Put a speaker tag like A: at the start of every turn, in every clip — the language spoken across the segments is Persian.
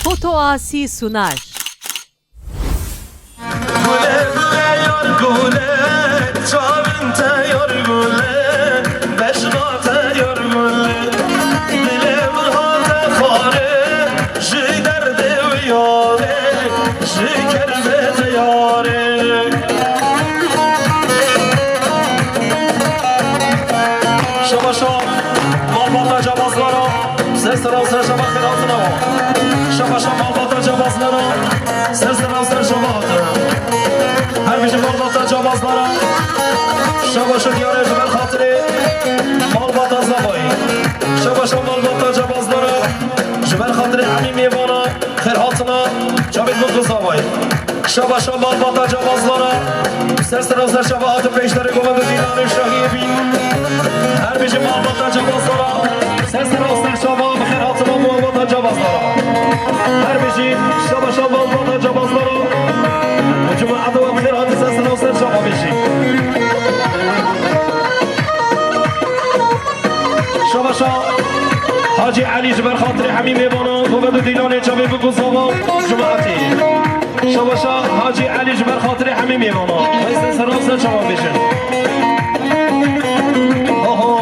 A: Foto Asi sunar.
B: Gule gule yar gule, çavinte yar gule, beşgate yar gule. Dilim hate fare, ji derde ve yare, ji kerbete yare. Şabaşa, malbata cabazlara, sesler alsa şabak kıratına var. Şabaşa malbata cabazlara, sesler alsa şabatı. Her bir şey malbata cabazlara, şabaşa diyare jibel hatırı, malbata zabayı. Şabaşa malbata cabazlara, jibel hatırı amim yevana, kırhatına, çabit mutlu zabayı. Şabaşa malbata cabazlara, sesler alsa şabatı peşleri govendu dinarı şahiye bin. Her bir şey malbata cabazlara, sesler alsa şabatı kırhatına malbata cabazlara. Her bir şey şabaşa malbata cabazlara, Cuma adı ve kırhatı sesler alsa şabatı bir şey. Şabaşa Hacı Ali Ciber Hatırı Hamim Ebana Govedu Dilane Çabe Bukuzava Cuma'ati Şabaşa Hacı Ali Ciber Hatırı Hamim Ebana Hayse Sarafsa Çava Beşin All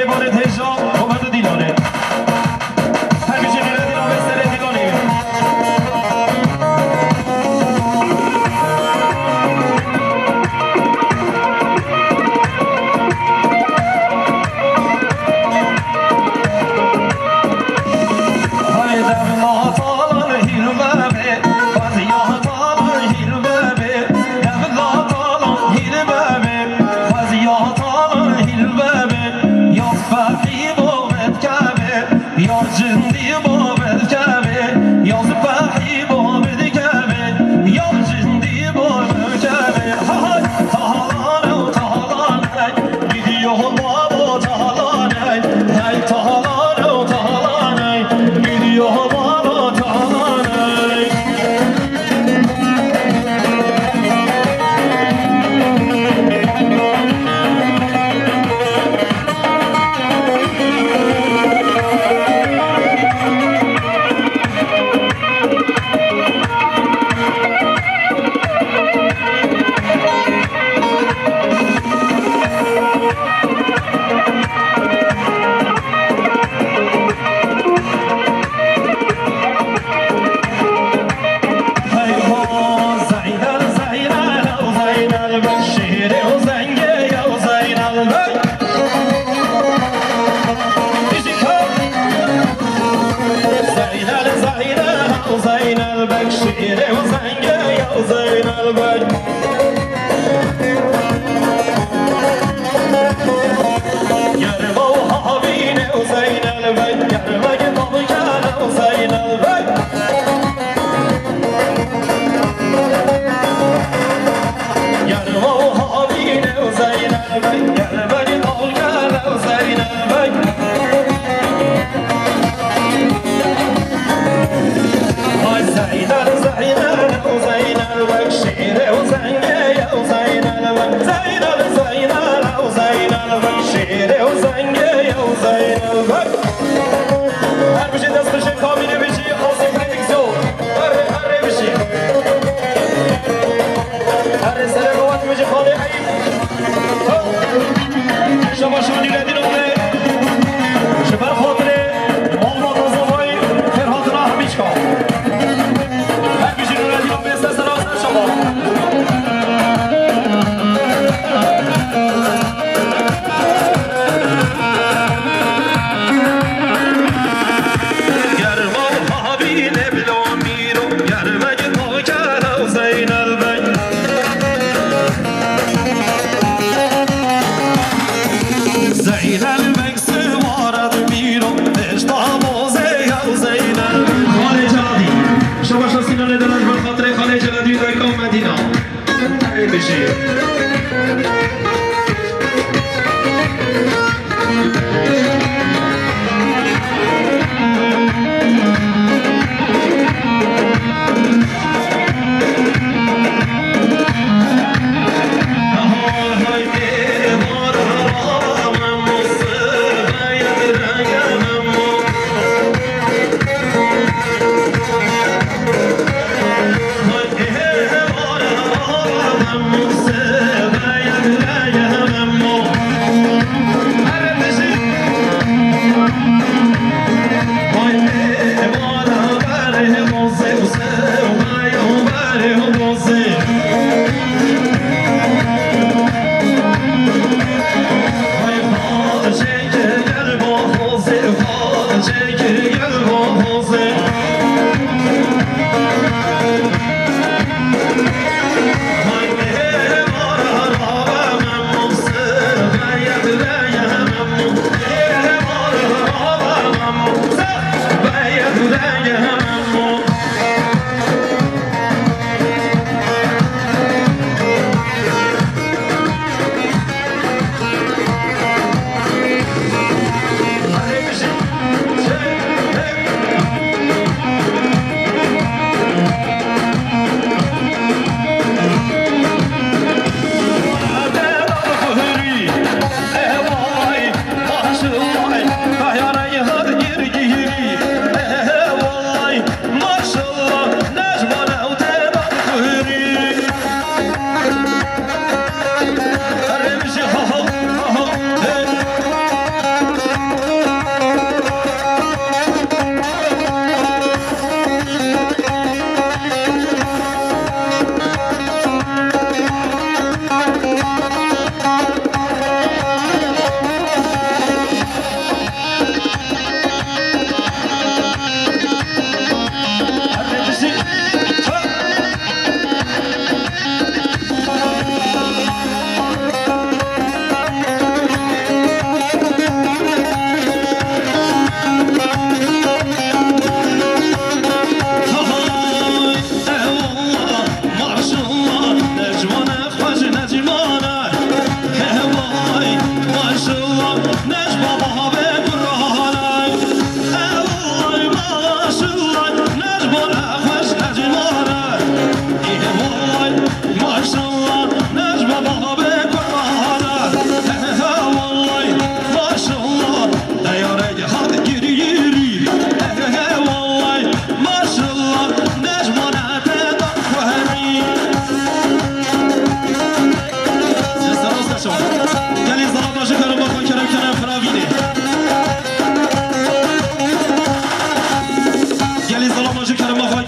B: بار تهجان اومد دیلانه همیشه میره دیلان به سر دیلانه های دبلا تالان هیلوه به بازیاه تالان هیلوه به دبلا تالان هیلوه به بازیاه تالان هیلوه به یا فقی بابت کبه یا جندی بابت کبه یا فقی بابت کبه یا جندی بابت کبه های تالانه و تالانه گیدیو بابا تالانه های تالانه و تالانه گیدیو بابا تالانه زين البك شيري وزنقة يا زين البك يرمى وحابيني وزين البك يرمى طبقانا وزين البك يرمى وحابيني وزين البك يرمى طبقانا وزين البك زين البك شيري وزنقة يا زين البك زين البك شيري وزنقة يا زين البك هر بشي دستش کاملی بشی خاصی پردیکسیون هر بشی هر سر قوت بشی خالی حیب شما شونی ردینونه شبر خاطر مالبات آزاوی فرهاد راه بیچکا هر بشی رو ردینون بیسته سراز شما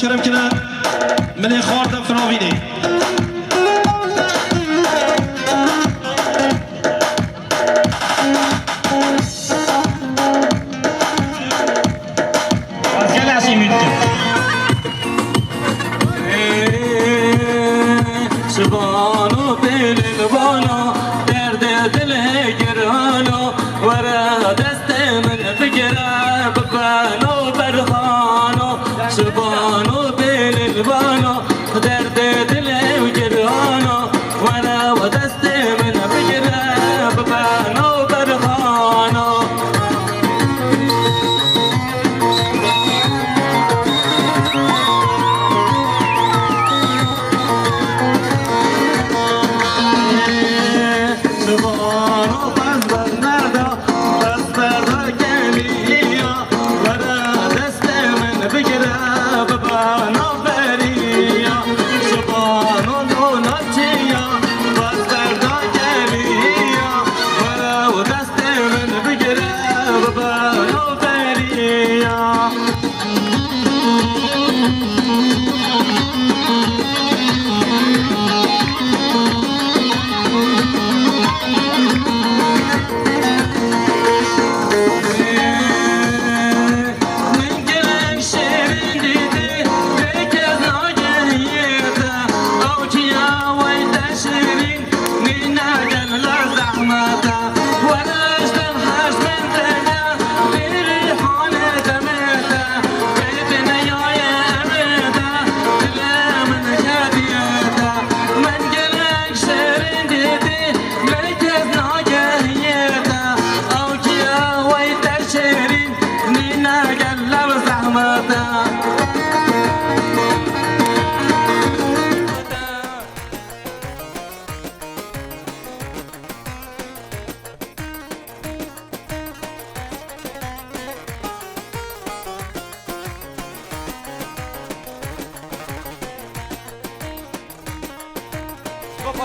B: کرم کنه من خواردم فراوینه
A: شبانو دل البانو درد دل گرانو ورا دست من بگره ببانو برخانو شبانو دل البانو درد دل گرانو ورا دست من بگره ببانو برخانو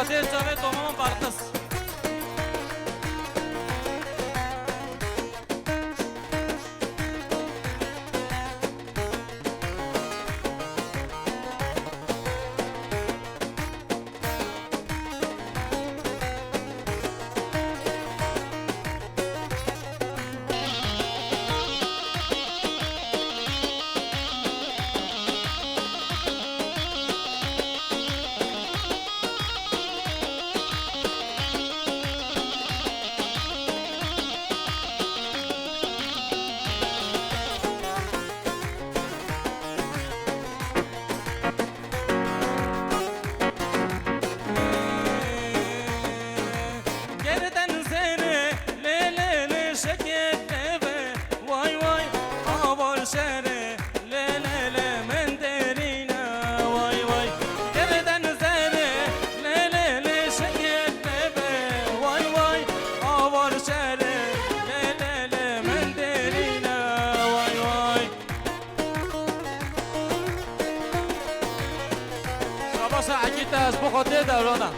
C: خاطر جاوید تمام برقص عقیده از بخاطر دورانم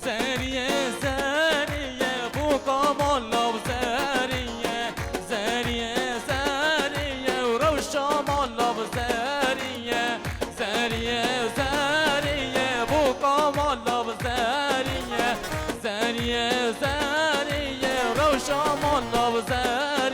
C: زریه زریه بو کامالا زریه زریه زریه و روشا مالا زریه زریه زریه بو کامالا زریه زریه زریه و روشا مالا زریه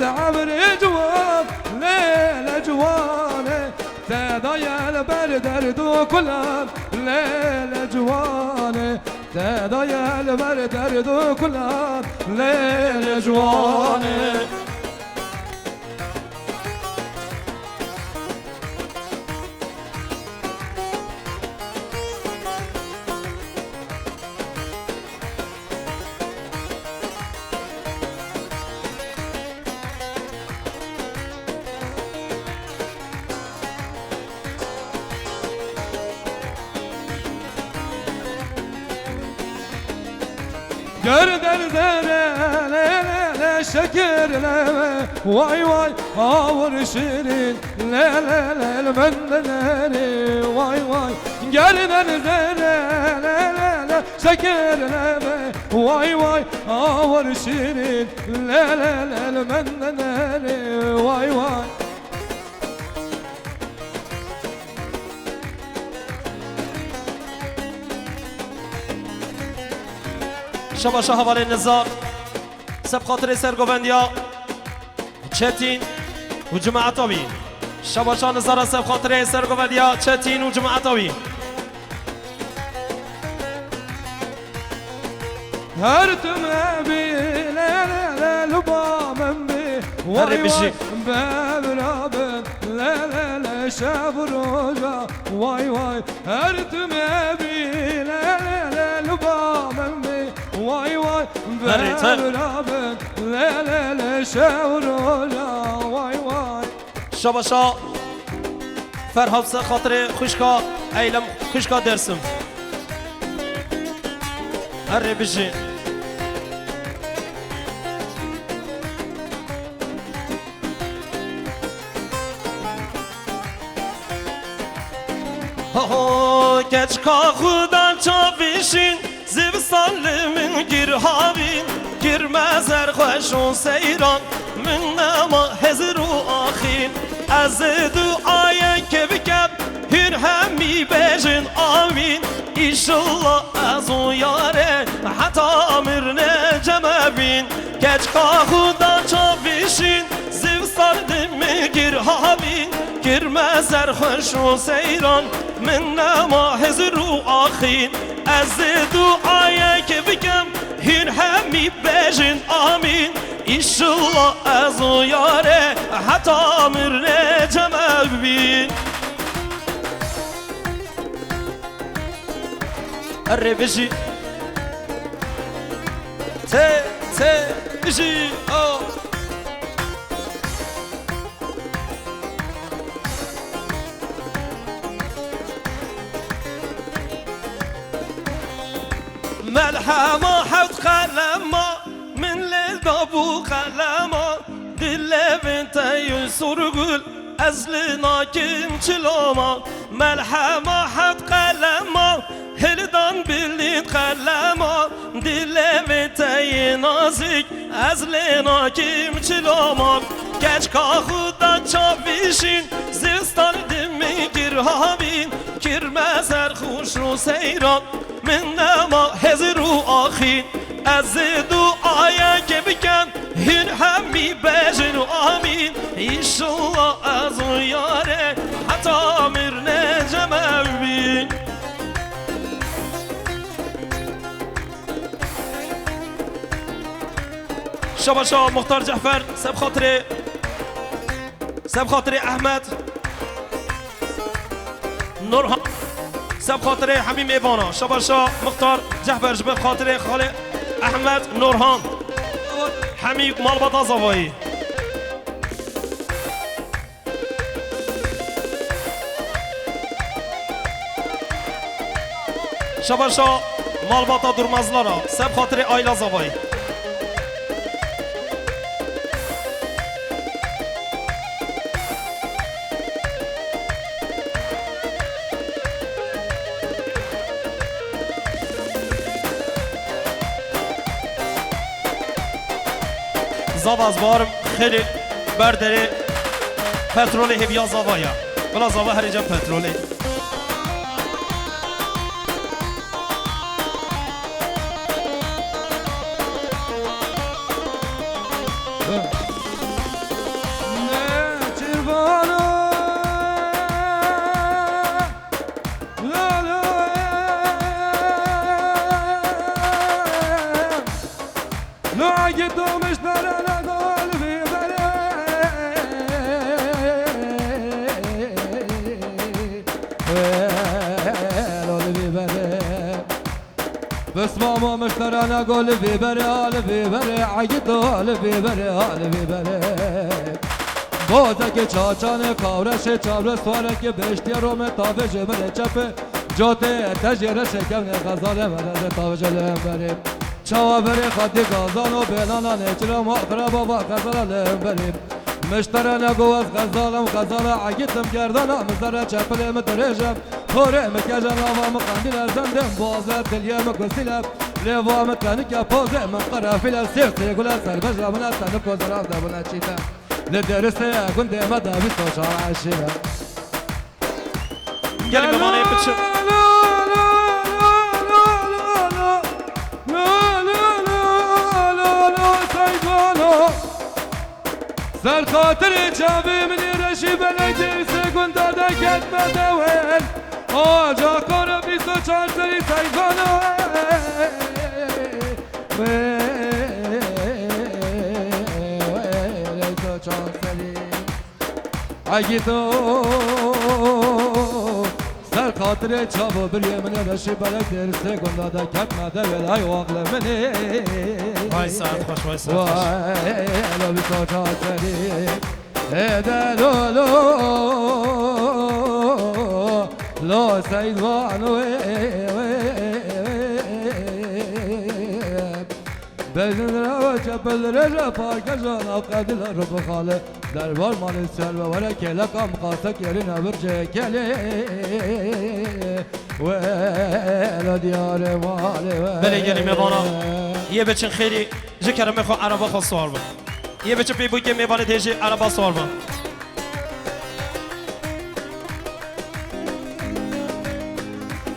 D: عمري جوان ليلة جواني تضيع البرد كلها ليلة جواني تضيع البرد كلها ليلة جواني گردن زره شکر لمه وای وای آور شیرین لل من نری وای وای گردن زره شکر لمه وای وای آور شیرین لل من نری وای وای
B: شبا شهوال النزار سب خاطر سرگوبندیا چتین و جماعتاوی شبا شاه نزار سب خاطر سرگوبندیا چتین و جماعتاوی
D: هرتم بي لا لا لا لبا من بي واي واي بابرابن لا لا لا شاف روجا واي واي هرتم بي لا لا لا لبا من بي واي واي بابرابن لا لا لا شاف روجا واي واي
B: شبا شاه فرهاد سه خاطر خوشکا ایلم خوشکا درسم هر بجی گچکا خودان چاویشین زیبستان من گیر هاوین گیر مزر خوش و سیران من نما هزر و آخین از دعای که بکب هر همی بجن آمین ایشالله از او یاره حتی مرنه جمع بین گچکا خودان چاویشین زیبستان من گیر هاوین گیر مزر خوش و سیران من نما هزر و آخین از دعای که بگم هر همی بجن آمین ایشالله از او یاره حتی مرنه جمع بین اره بجی ته بجی آه ملحمة حوت خلما من للبابو خلما دل بنت يسرقل
E: ازلنا كم چلوما ملحما حد قلما هلدان بلید قلما دل ویتای نازک ازلنا کم چلوما گچ کا خدا چاویشین زستان دمی گرهابین کرمه سرخوش رو سیران من نما هزرو آخین از دعای که بکن هین همی بجن و آمین ایشالله از او یاره حتی مرنه جمع بین شباشا مختار جعفر سب خاطر احمد نورها سب خاطر حمیم ایوانا شباشا مختار جعفر جب خاطر خاله احمد نورهان حمیم مالباتا زوایی شباشا مالباتا درمزلارا سب خاطر آیلا زوایی زاواز بارم خیلی برداری پترولی هیویا زاوایا بلا زاوا هر جا پترولی
D: بس ماما مشترنا قول في بري عيدو هال في بري بوزك چاچان کارش چابر سوارک بشتی روم تاوج بره چپه جوته تجیر شکم غزال مرد تاوج لهم بریم چاوا بری خاطی غزال و بلانا نچرم آخرا بابا غزال لهم بریم مشترنا قوز غزال عیدم گردانا مزر چپلم درجم خوره مکجم آوام قندیل زندم بازه دلیم گسیلم لیوام تنک پوزه من قرافیل سیختی گل سر بجرم تنک و زرام دبنا چیتا لدرسه كنت مدى بستوشار عشيرة
E: قال لي ماما يبتشر
D: سر خاطر جابي من يرشي بلدي سكون دادا كتبه دوين آجا كورا بستوشار سري سايقانو عيدو سر خاطر چابو بریه من رشی بلک درسته گنداده کت مده ولای واقل منی
E: وای ساعت خوش وای ساعت خوش
D: وای لو بیسا چاسری ایده لو سید وانو بزن رو چپل رجا پاک جانا قدل رو بخاله دربار مال سر و وره کلا کام قاسه کلی نبرجه کلی و دیار مال
E: بله گلی میوانا یه بچن خیلی جکرم میخوا عربا خوا سوار با یه بچن پی بوی که میوانه تیجی عربا سوار با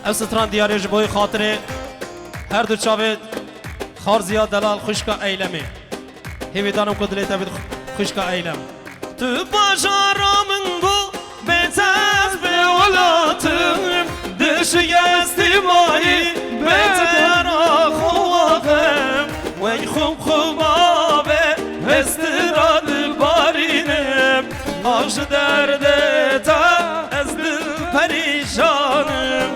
E: افستران دیاری جبوی خاطره هر دو چاوید خار زیاد دلال خوشکا ایلمی هیوی دانم کدلی تبید خوشکا ایلم تو باشارامن بو بتاز به ولاتم دشی استیمایی بتر آخواهم وی خوب آبه استراد بارینم آش درده تا از دل پریشانم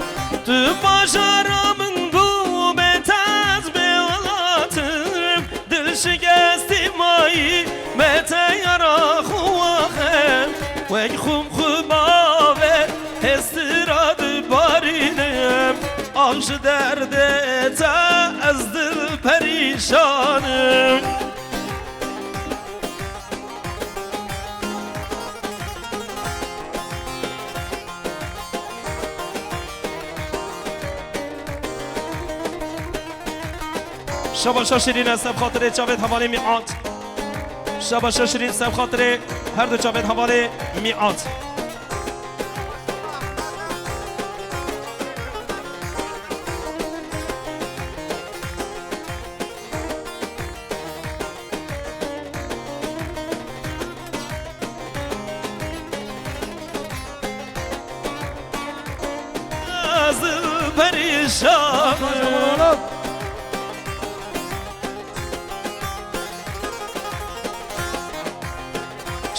E: تو باشارامن بو بتاز به ولاتم دل شکستی مایی متیار آخواهم وی خوب آبه استراد بارینم آش درده تا از دل پریشانم شاباشا شیرین سب خاطر جاوید حوالی میعاد شاباشا شیرین سب خاطر هر دو جاوید حوالی میعاد از پریشان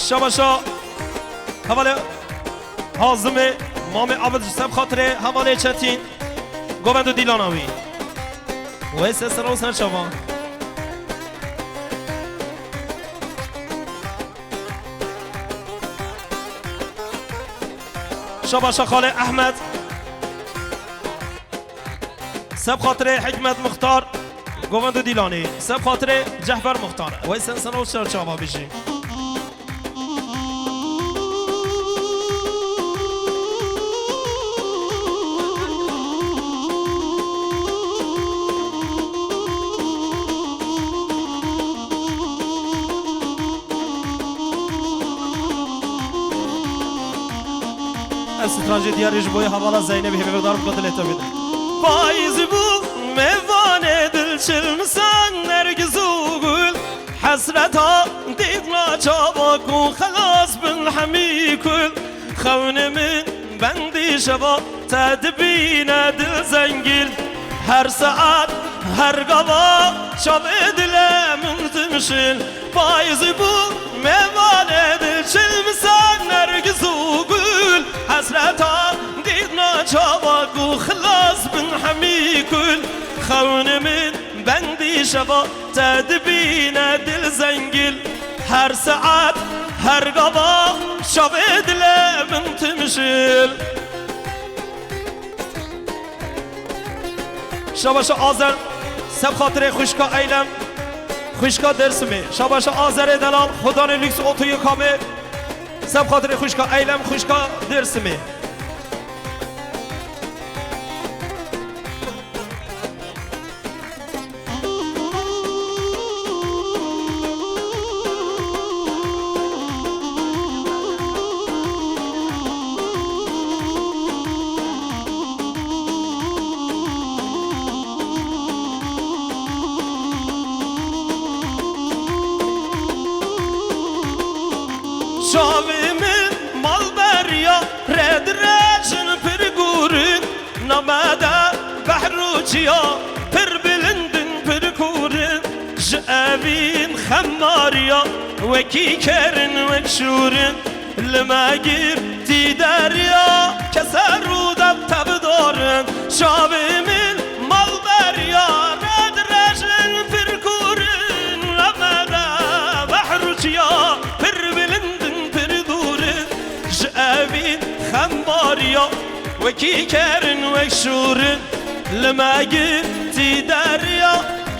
E: شاباشا حواله حازم مام عبد سب خاطر حواله چتین گوبند و دیلاناوی و سر و سر شما شاباشا خاله احمد سب خاطر حکمت مختار گوبند و دیلانی سب خاطر جعفر مختار و سر و سر شما بشیم استرانجی دیارش بوی حوالا زینب هیوه دارم قتل اتبید فایز بو میوان دل چلمسان نرگزو گل حسرتا دیدنا چاباکو خلاص بن حمی کل خون من بندی شبا تدبین دل زنگل هر ساعت هر قوا شب دلم تمشل فایز بو میوان دل چلمسان نرگزو گل حسرتا دیدنا چاباکو خلاص بن حمی کل خون من بندی شبا تدبین دل زنگل هر ساعت هر قوا شب دلم تمشل شاباش آذر سب خاطر خوشکا ایلم خوشکا درسمی شاباش آذر دلال خدا لیکس اوتوی کامه سب خاطر خوشکا ایلم خوشکا درسمی شاویمین مال بریا رد رجن پر گورن نمادا بحروچیا پر بلندن پر کورن جاوین خماریا وکی کرن وکشورن لما گیر تی دریا کسر رو دب تب دارن شاویمین مال بریا رد رجن پر کورن نمادا بحروچیا پر جابين خمباريا وكي كارن وكشورن لما قلتي داريا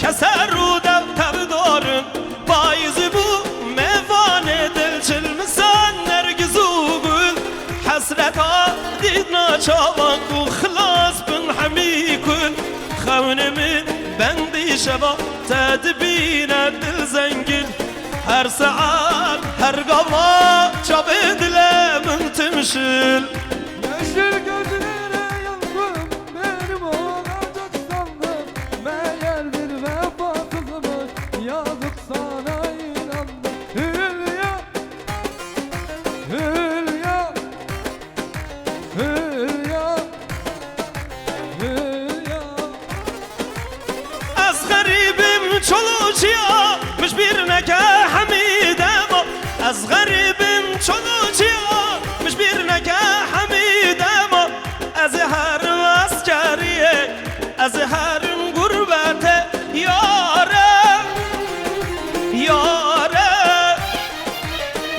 E: كسر ودب تبدارن بايز بو ميفان دلش المسان نرقزو قل حسرتا ديدنا شابك وخلاص بن حمي كل خون من بندي شبا تدبين دل زنقل هر ساعت هر قضاء شاب دلم تمشل
D: Yeşil gözlere yandım benim olacak sandım Meğer bir vefasızmış yazık sana inandım Hülya, Hülya, Hülya, Hülya
E: Az garibim çoluğuya مش بيرنك حميدة از غريبم چلوچيا مش بيرنك حميدة از هر عسكرية از هر غربته ياره ياره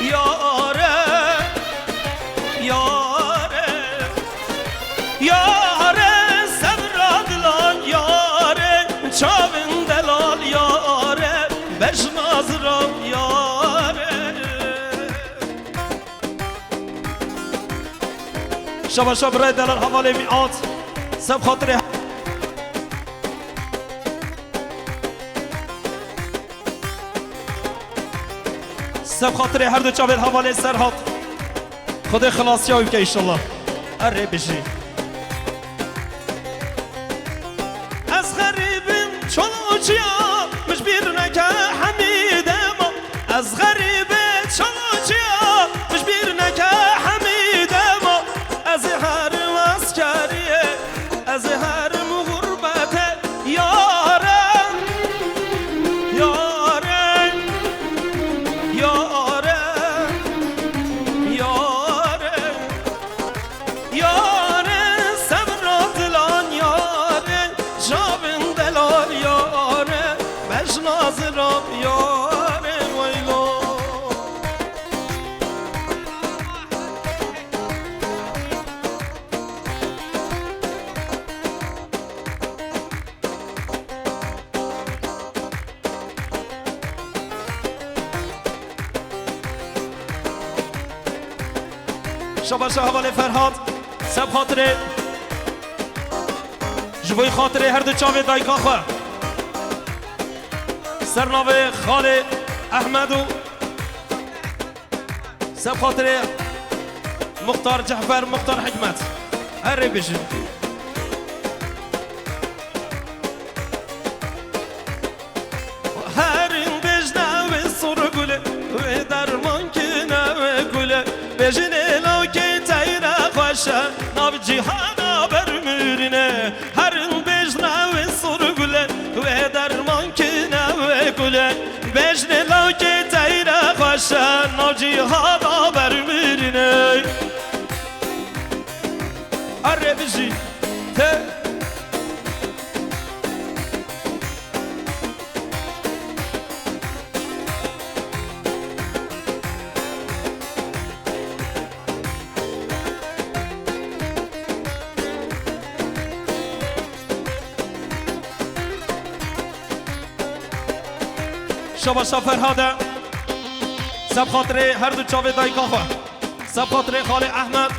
E: ياره ياره ياره صبر دلال ياره چاوين دلال ياره بش نازرم ياره شبا شب رای دلال حواله میاد سب خاطر سب خاطر هر دو چاوید حواله سر هات خدا خلاصی ها که ایشالله اره بشی از غریبم چلوچیا مش بیر نکه حمیده ما از غریب چلوچیا مش بیر نکه حمیده ما از هر مسکریه از هر غربت یارم یارم یارم یارم یارم صبر دلان یارم جابن دلال یارم بجنازرم یارم ویلو شباش حواله فرهاد سب خاطره جوی خاطره هر دو چاوه دایکا خواه سرناوه خاله احمدو سب خاطره مختار جعفر مختار حکمت هر بشن هرین بجنه و سرگوله و درمان کنه و گوله بجنه لوکی تیره خوشه ناو جیهانا برمورینه هرین بجنه و سرگوله و درمان کنه و گوله بجنه لوکی تیره خوشه ناو جیهانا برمورینه اره بجی ته شباشا فرهاده سب خاطره هر دو چاوه دایکا خواه سب خاطره خاله احمد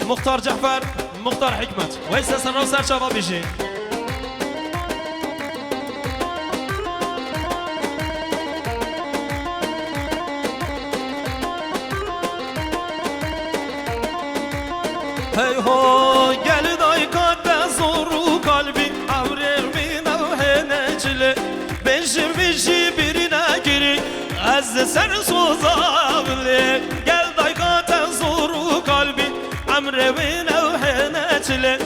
E: مختار جعفر مختار حکمت ویسه سر رو سر شبا بیشی هی هو گل دایکا دزورو kalbi avremi navhene çile Beşim bişi birine giri az sen sozavli Gel daykata zoru kalbi amrevi navhene çile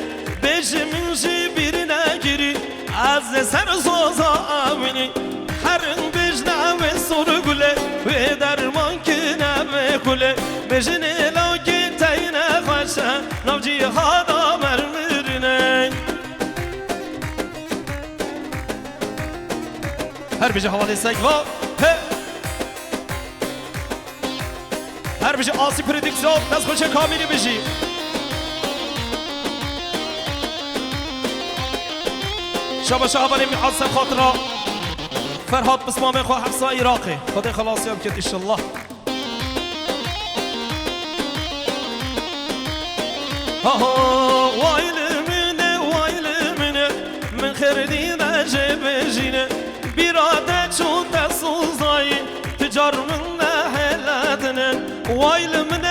E: Beşim bişi birine giri az sen sozavli Harın bejna ve soru gule ve derman kine ve kule Bejine lavki teyne khaşa navci hada mermirine Her bir şey havalı etsek var he Her bir şey asi prodüksiyon nasıl koşa kamili bir şey شباش اول میحسن خاطره فرهاد بسمام خو حفصه عراقي خدای خلاص يوم كده ان شاء الله ها ويل من من خردين عجب جينا براده چون تسوزاي تجار من حلاتنا ويل من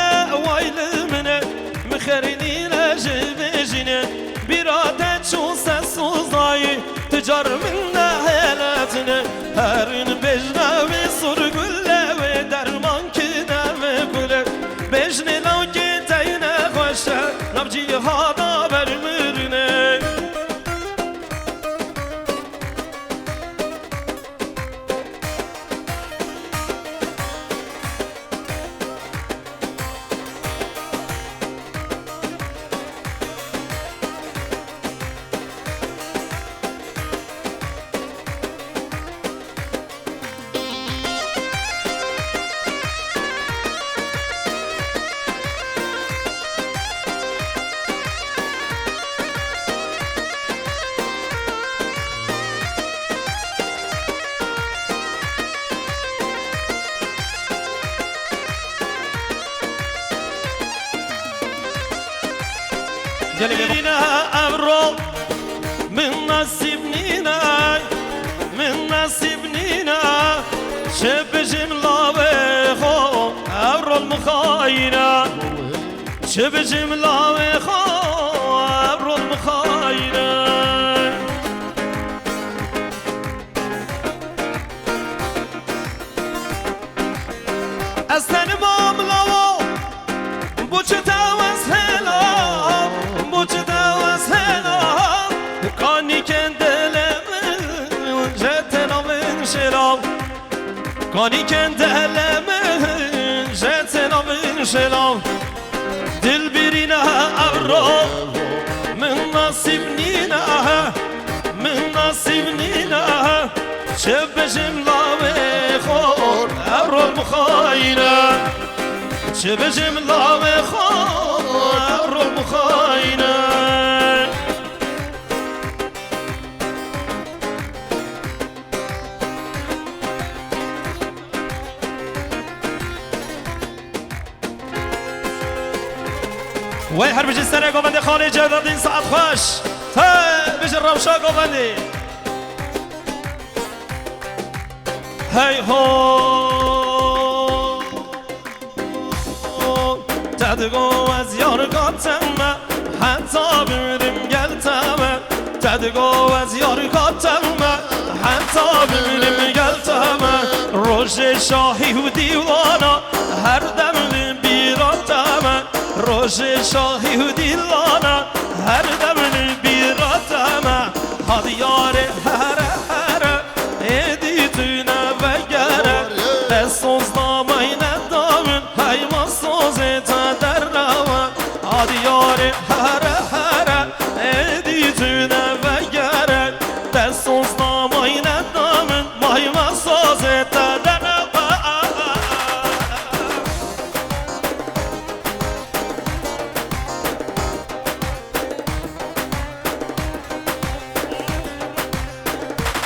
E: من خردين عجب جينا براده چون تسوزاي تجار من حلاتنا هرين بجنا ve sorgulle ve derman kine ve gule bejne lavki teyne khoşa nabci hada vermirine Nina Avro min nasib Nina چه بجیم لاوه خو ابر المخاینه چه بجیم لاوه خو ابر المخاینه از تن ماملاو بوچه تاوز هلا بوچه تاوز هلا کانی کن دلم جتنا من شلام کانی کن دلم جتنا من شلام دل برینه ابرو من نصیب نینه من نصیب نینه چه بجم لاوه خور ابرو المخاینه چه بجم لاوه خور ابرو المخاینه وای هر بجی سر گوبنده خالی جدادین ساعت خوش تا بجی روشا گوبنده هی هو تدگو از یار گاتم حتی بمیرم گلتم تدگو از یار گاتم حتی بمیرم گلتم روش شاهی و دیوانا هر دم بیراتم روش شاهی و دیوانا هر دم بیراتم حد یار هر ایدی توی سوز نامای ندامن حیوان سوزه تا در روان آدیار هره هره ایدی تونه و گره دست سوز نامای ندامن حیوان سوزه تا در روان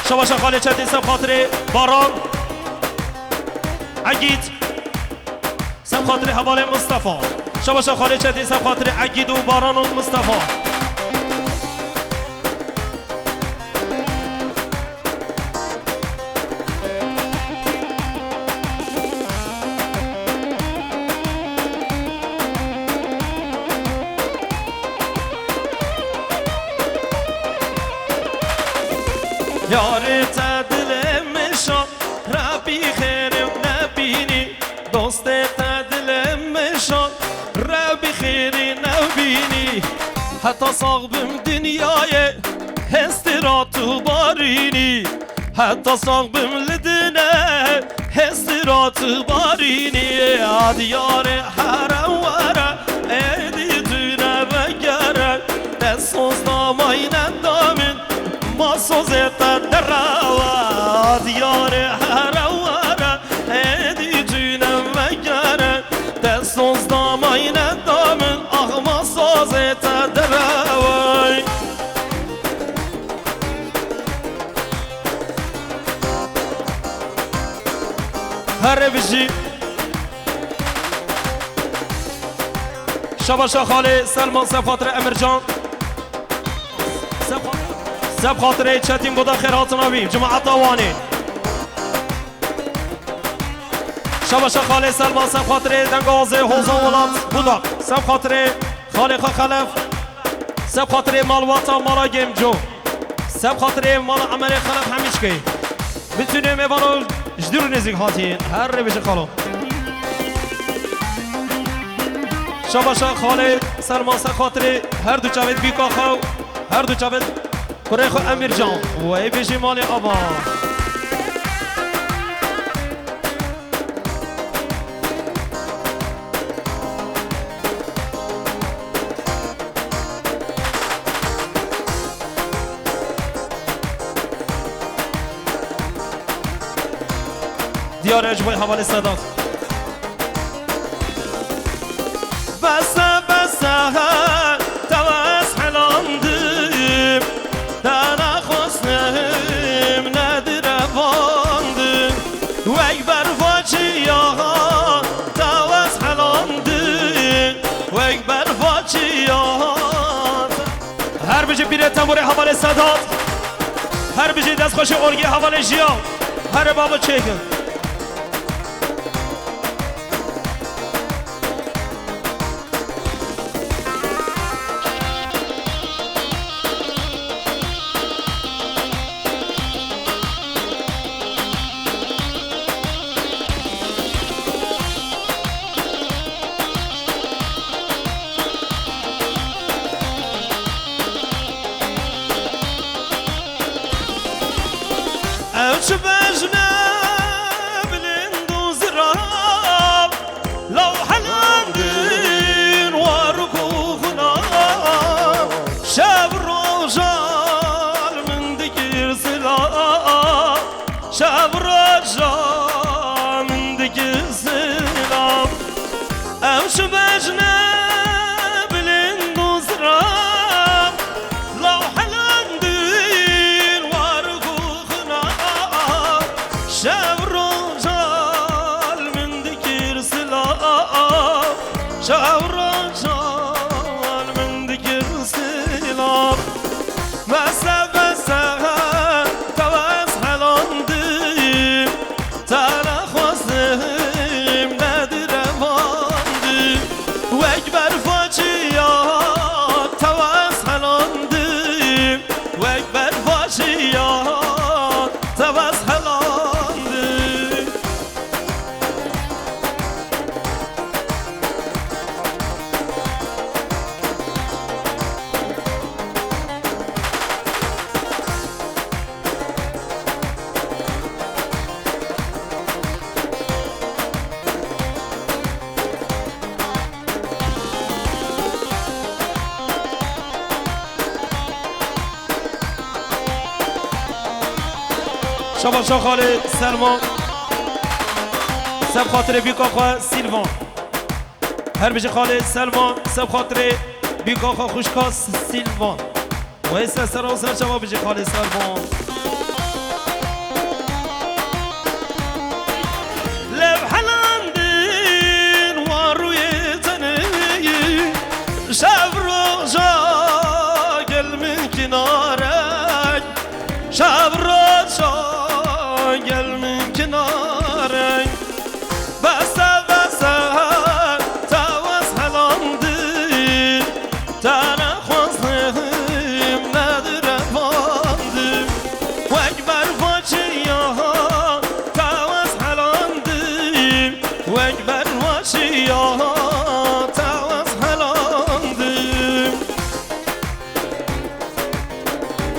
E: شما شخاله چندین سب خاطر باران عقید سب خاطر حوال مصطفى شباش خالی چندین سب خاطر عقید و باران و مصطفى یاری تدل مشان ربی خیرم نبینی دوست تدل مشان ربی خیری نبینی حتی صاحبم دنیای هستی را تو بارینی حتی صاحبم لدنه هستی را تو بارینی آدیار حرم وره ایدی دونه بگره دست سوز نامای ندامن ما سوزتا دروا دیار هرواره ایدی جونم وگره دست سوز نامای ندامن آخ ما سوزتا دروای هر بشی شباشا خاله سلمان سفاتر امرجان سب خاطره چتیم بودا خیرات نبیم جماعت آوانی شباشا خاله سلمان سب خاطره دنگازه حوزان ولات بودا سب خاطره خاله خلف سب خاطره مالواتا مالا گیم جو سب خاطره مال عمل خلف همیش که بتونیم ایوانو جدور نزیگ هاتین هر رو بشه خالو شباشا خاله سلمان سب خاطره هر دو چاوید بیکا خو هر دو چاوید کره امیر جان و ای بشی مال آبا دیار اجبای حوال صداق بسه بسه تواس حلاندم دانا خسنم ندر واندم و اکبر فاچی آها تواس حلاندم و اکبر فاچی آها هر بجی پیره تنبور حوال صداق هر بجی دست خوش ارگی حوال جیا هر بابا چیکن امشي بجنة بلندو زراب لو حلاندين واركوخنا شاب الرجال من دكير سلام شاب الرجال من دكير سلام امشي بجنة بلندو زراب لو حلاندين واركوخنا شاب الرجال من دكير سلام شاب الرجال من دكير سلام مسا تواس حلاندیم تانا خواستیم ندرواندیم و اکبر فاجیات تواس حلاندیم و اکبر فاجیات تواس حلاندیم شباب شو خالد سلمان سب خاطر بیکاخا سیلوان هر بجی خالد سلمان سب خاطر بیکاخا خوشکاس سیلوان و ایسا سر و سر شباب بجی خالد سلمان لب حلاندین و روی تنهی شب رو جا گل من کنارک شب رو جا گل من کنارک بسا تواس حلاندین تانا خواستیم ندرواندیم و اکبر فاجیات تواس حلاندیم و اکبر فاجیات تواس حلاندیم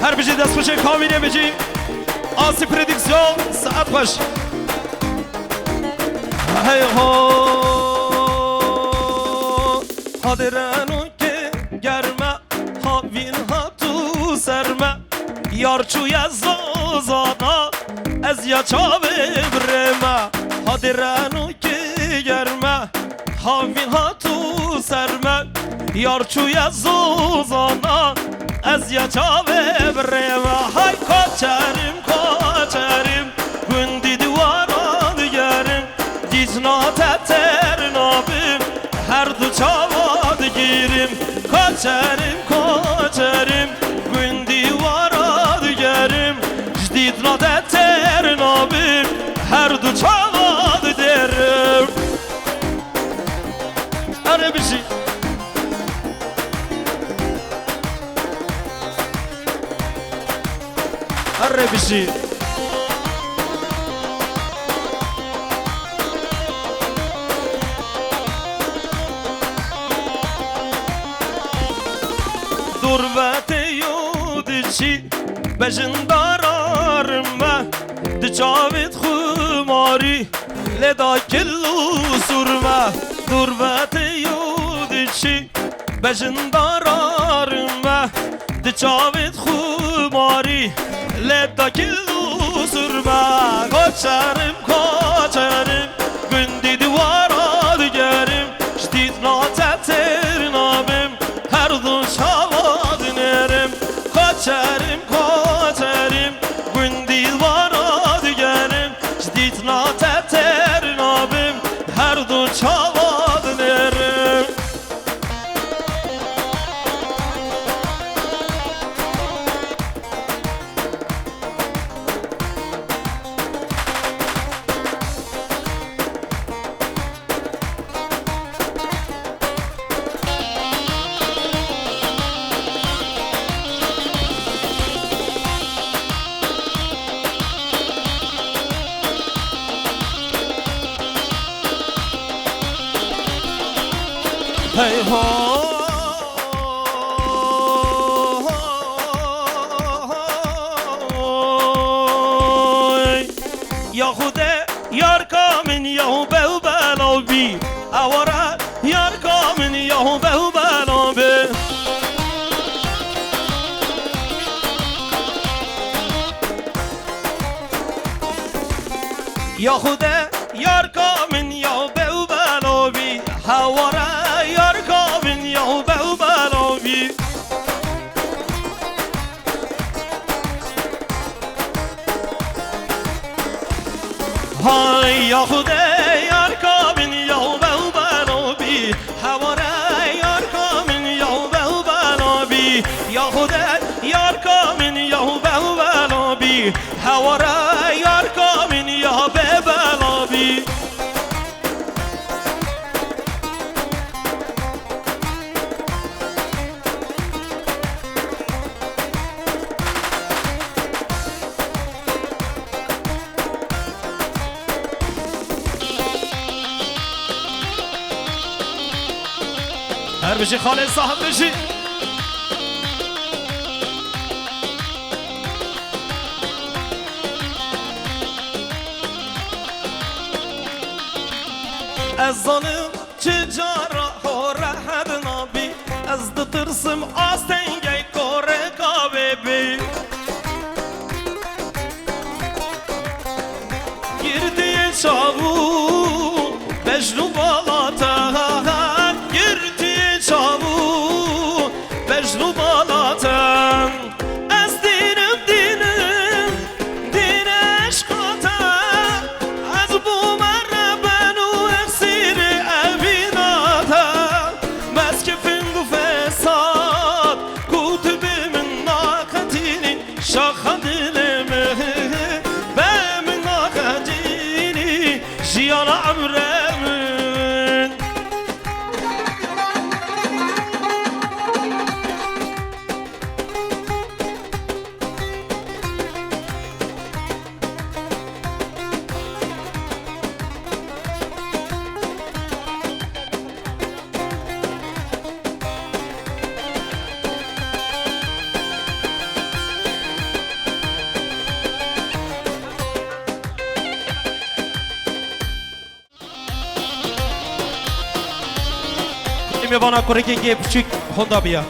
E: هر بجی دست خوشه کامینه بجی آسی پردیکسیون ساعت باش هی ها حاضرانو که گرمه هاوین ها تو سرمه یارچوی از زازانا از یا چاوه برمه حاضرانو که گرمه هاوین ها تو سرمه یارچوی از زازانا از یا چاوه برمه های کچریم گندی دوارا دیگریم دیزنا تتر نابیم هر دو چاوا دیگیریم کچریم گندی وارا دیگریم دیزنا تتر نابیم هر دو چاوا دیگریم اره بشی اره بشی دربت یودشی بجندارارم و دچاوید خماری لدا کلو سرمه دربت یودشی بجندارارم و دچاوید خماری لدا کلو سرمه کچریم گندی دوارا دیگریم جدید ناتتر نابیم هر دو شوا دینریم کچریم گندی دوارا دیگریم جدید ناتتر نابیم هر دو شوا دینریم Hey ho بی اواره یار کامن یهو به و بلابه یا خوده یار کامن یا به و بلابی اواره یار کامن یا به و بلابی های یا خوده یار کامن یا به و بلابی اواره یار کامن یا به و بلابی یا خوده یار کامن یا به و بلابی اواره یار کامن یا به بلابی هر بشی خالد صاحب بشی از ظالم چه جارا خوره حد نابی از دو ترسم آستنگی کوره کابه بی گردی چاو بجنو بالاتن گردی چاو بجنو بالاتن از دینم دین عشقاتن از بو مربنو اکسیر اویناتن مسکفین و فساد کتب من ناقتینی شاخ دلمه به من ناقتینی جیان عمرمن میوانا کره که یه پچیک هوندا بیا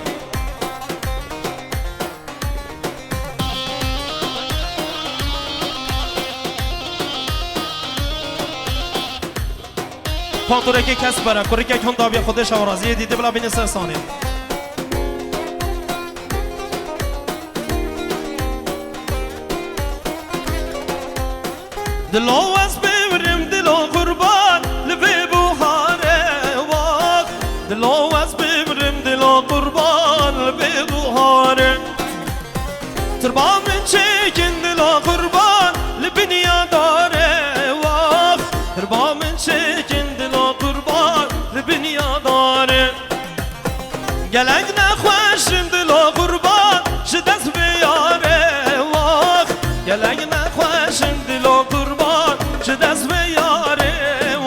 E: پانتوره که کس بره کره که هوندا بیا خودش آرازی دیده بلا بین سر ثانیه دلو از ببرم دلو قربان لبه بوهاره واق دلو از ببرم دلو قربان لبه بوهاره تربا من چکن دلو قربان لبنیا داره واق تربا من چکن دلو قربان لبنیا داره گلک نخوشم دلو قربان شدست بیاره واق گلک نخوشم دلو قربان شدست بیاره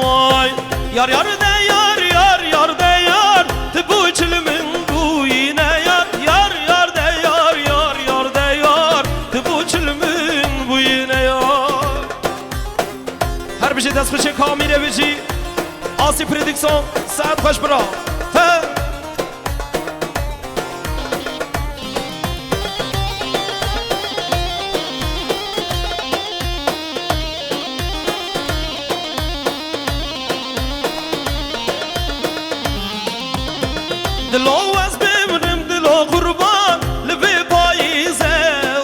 E: وای یار یار ده یار یار یار ده یار تبو چلمن بوینه یار یار یار ده یار یار یار ده یار تبو چلمن بوینه یار هر بشی دست بشه کامیره بشی آسی پردیکسون ساعت خوش برا دلو از ببرم دلو قربان لبه پاییزه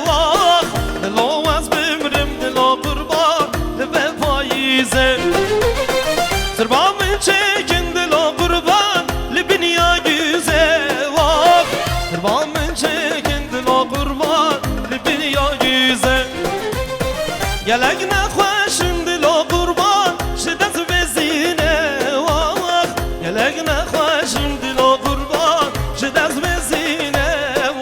E: واخ دلو از ببرم دلو قربان لبه پاییزه تربا من چکن دلو قربان لبنیا güze واخ تربا من چکن دلو قربان لبنیا güze گلک نخوشم دلو قربان شدت بزینه واخ گلک نخوشم دلو قربان شدت بزینه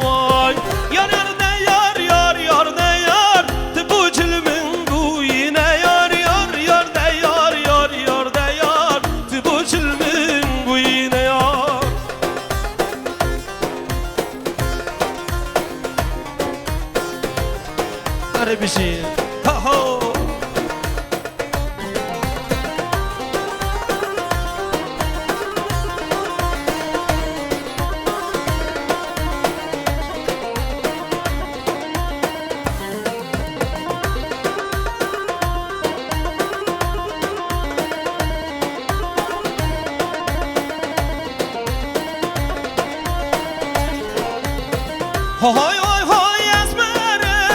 E: وای یار یار ده یار یار یار ده یار تبو چلمن بوینه یار یار یار ده یار یار یار ده یار تبو چلمن بوینه یار هر بشی ها ها های های های از بره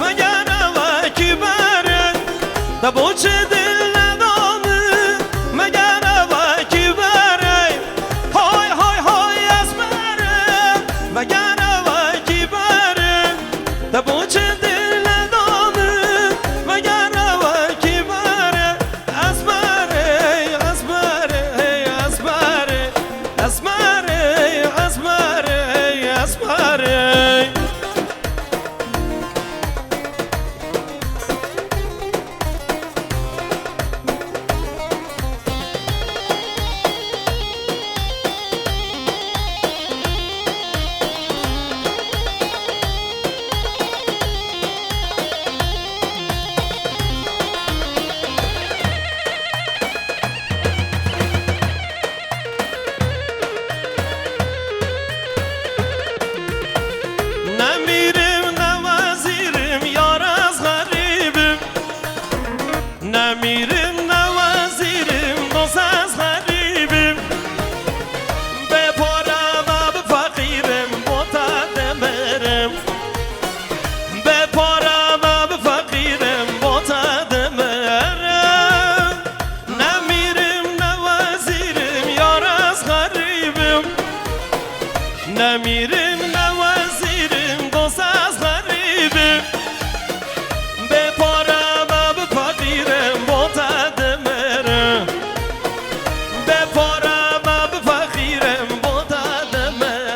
E: مگر و کی بره دبو چه دل ندانه مگر و کی بره های های های از بره مگر و کی بره دبو چه دل ندانه مگر و کی بره از بره از بره از بره از بره از بره از بره نمیرم نه وزیرم یار از غریبم نمیرم نه وزیرم دوست از غریبم به پارم و به فقیرم متدمرم به پارم و به فقیرم متدمرم نمیرم نه وزیرم یار از غریبم نمیرم نه وزیرم دوست از غریبم به پارم و به فقیرم متدمرم به پارم و به فقیرم متدمرم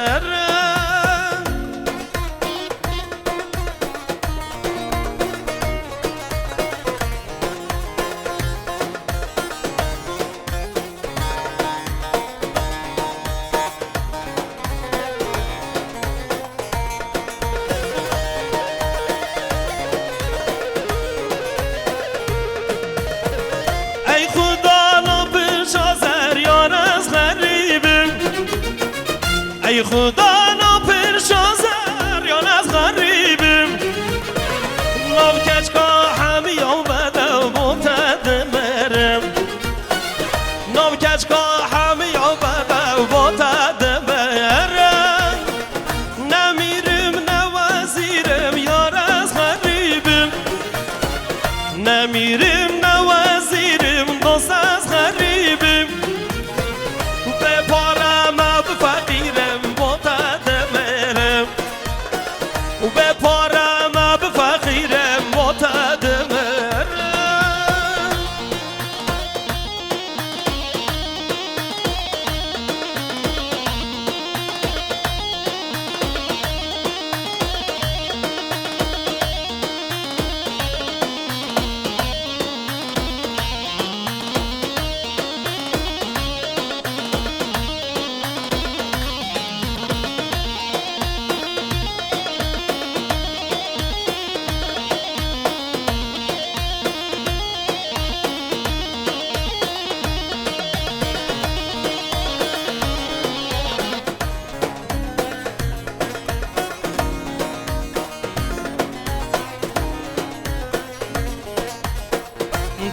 E: ای خدا نبش آزر یار از غریبم ای خدا نبش آزر یار از غریبم لو کچکا همی آمده متدمرم لو کچکا همی آمده متدمرم نمیرم نه وزیرم یار از غریبم نمیرم نه وزیرم دوست از غریبم به پارم و به فقیرم متدمرم به پارم و به فقیرم متدمرم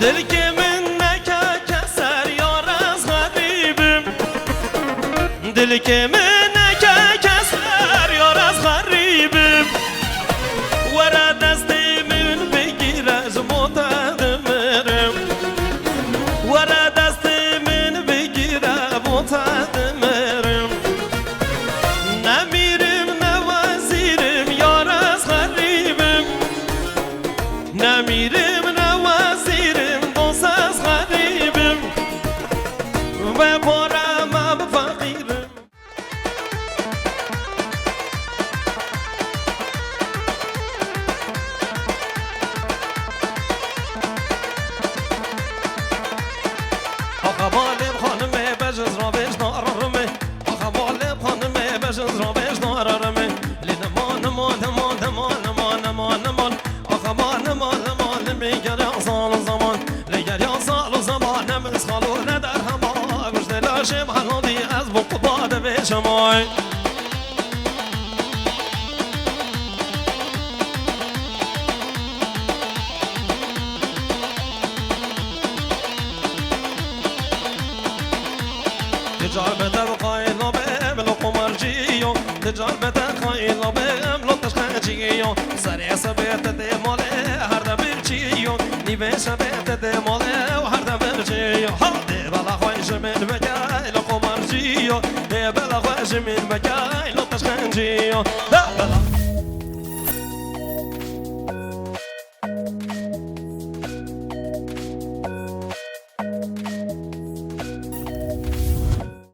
E: دل که من نکه کسر یار از غریبم دل که من نکه کسر یار از غریبم ورا دست من بگیر از متدمرم ورا دست من بگیر متدمرم نمیرم نه وزیرم یار از غریبم نمیرم نه وزیرم دوست از غریبم به پارم و به فقیرم آقا بالم خانمه بجز را بجز نارارمه آقا بالم خانمه بجز را بجز نارارمه لنمان مان مان مان مان مان مان آقا مان مان مان میگر یا سال زمان لگر یا سال زمان مسخالو ندر هما گوش دلاشم حنودی از بق باد به شمای تجار بدر قایل به بلو قمرجیو تجار بدر قایل به خنجيو سري سبيت دي مولي هردا برجيو نيبش بيت دي مولي وهردا برجيو دي بلا خوش من بجاي لقو مرجيو دي بلا خوش من بجاي لطش خنجيو دا بلا